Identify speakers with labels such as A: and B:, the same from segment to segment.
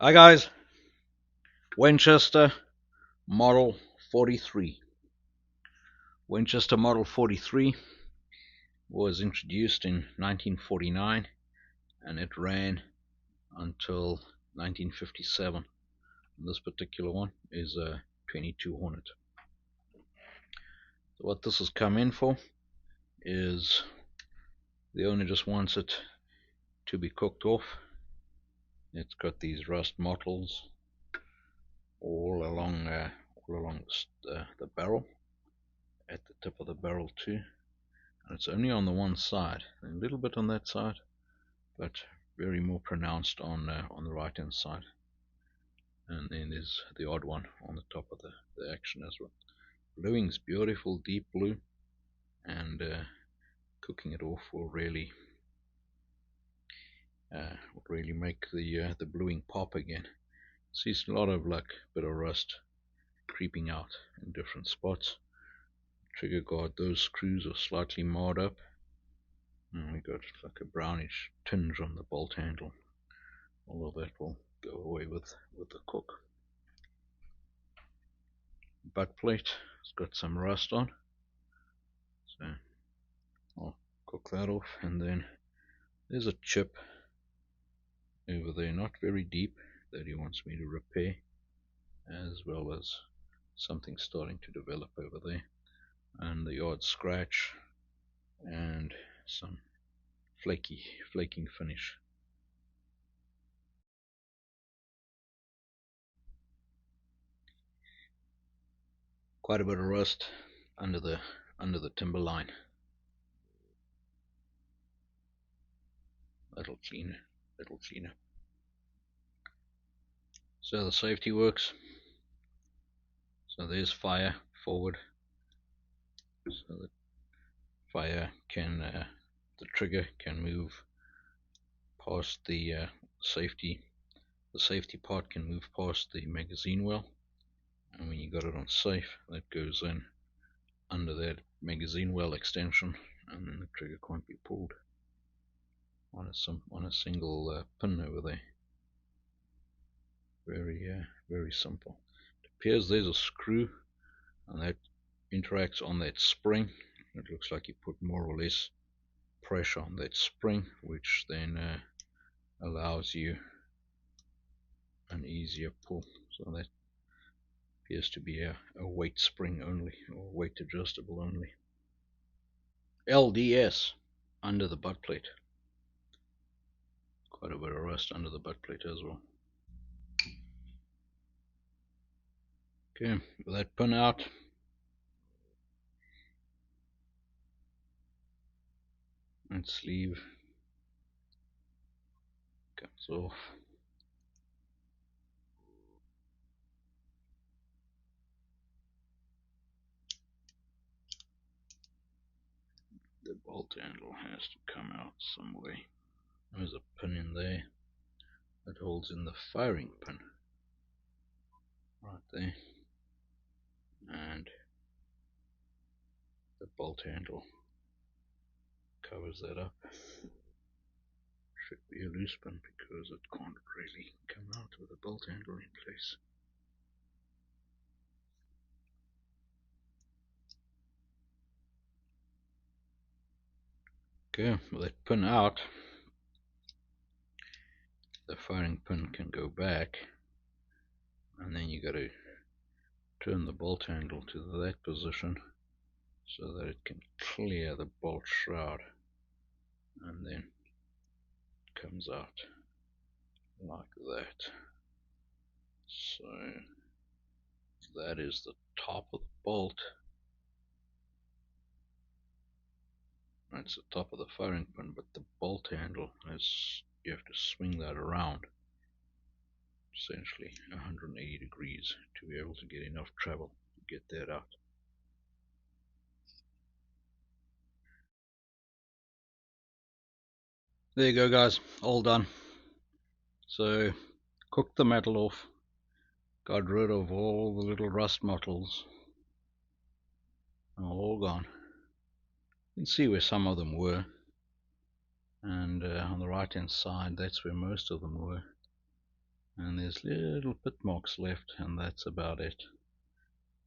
A: Hi guys, Winchester Model 43. Winchester Model 43 was introduced in 1949 and it ran until 1957. This particular one is a 22 Hornet. So what this has come in for is the owner just wants it to be cooked off. It's got these rust mottles all along the barrel, at the tip of the barrel too. And it's only on the one side, a little bit on that side, but very more pronounced on the right hand side. And then there's the odd one on the top of the action as well. Bluing's beautiful, deep blue, and cooking it off will really make the bluing pop again. Sees a lot of bit of rust creeping out in different spots. Trigger guard, those screws are slightly marred up, and we got like a brownish tinge on the bolt handle. All of that will go away with the cook. Butt plate has got some rust on, so I'll cook that off. And then there's a chip over there, not very deep, that he wants me to repair, as well as something starting to develop over there, and the odd scratch and some flaking finish. Quite a bit of rust under the timber line. That'll clean. So the safety works. So there's fire forward, so that fire can the trigger can move past the safety. The safety part can move past the magazine well, and when you got it on safe, that goes in under that magazine well extension, and then the trigger can't be pulled on a single pin over there. Very simple. It appears there's a screw, and that interacts on that spring. It looks like you put more or less pressure on that spring, which then allows you an easier pull. So that appears to be a weight spring only, or weight adjustable only. LDS under the butt plate. Quite a bit of rust under the butt plate as well. Okay, with that pin out, and sleeve comes off. The bolt handle has to come out some way. There's a pin in there that holds in the firing pin right there, and the bolt handle covers that up. Should be a loose pin because it can't really come out with the bolt handle in place. Okay, with that pin out, the firing pin can go back, and then you got to turn the bolt handle to that position so that it can clear the bolt shroud, and then it comes out like that. So that is the top of the bolt. That's the top of the firing pin, but the bolt handle is, you have to swing that around essentially 180 degrees to be able to get enough travel to get that out. There you go guys, all done. So cooked the metal off, got rid of all the little rust mottles, all gone. You can see where some of them were, and on the right hand side that's where most of them were, and there's little pit marks left, and that's about it.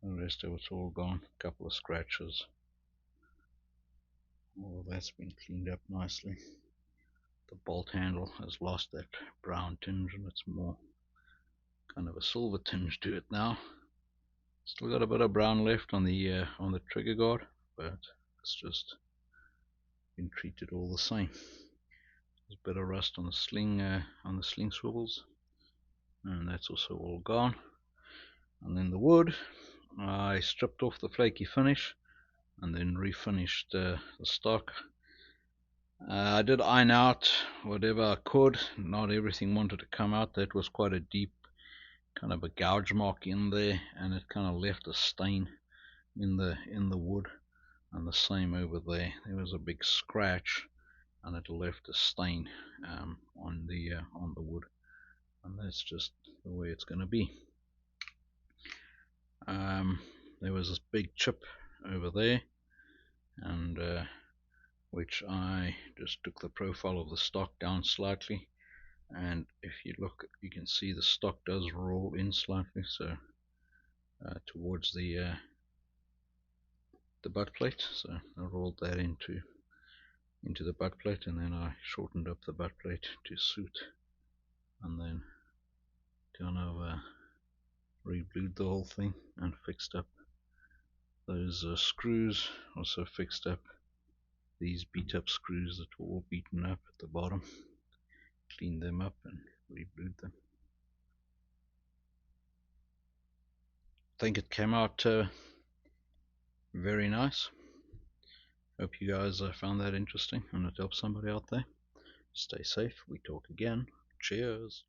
A: The rest of it's all gone. A couple of scratches. All that's been cleaned up nicely. The bolt handle has lost that brown tinge, and it's more kind of a silver tinge to it now. Still got a bit of brown left on the trigger guard, but it's just been treated all the same. There's a bit of rust on the sling swivels, and that's also all gone. And then the wood, I stripped off the flaky finish and then refinished the stock. I did iron out whatever I could. Not everything wanted to come out. That was quite a deep kind of a gouge mark in there, and it kind of left a stain in the wood. And the same over there. There was a big scratch, and it left a stain on the wood, and that's just the way it's going to be. There was this big chip over there, and which I just took the profile of the stock down slightly, and if you look, you can see the stock does roll in slightly, so towards the butt plate. So I rolled that into the butt plate, and then I shortened up the butt plate to suit, and then kind of re-glued the whole thing and fixed up those screws. Also fixed up these beat up screws that were all beaten up at the bottom, cleaned them up and re-glued them. I think it came out very nice. Hope you guys found that interesting and it helps somebody out there. Stay safe. We talk again. Cheers.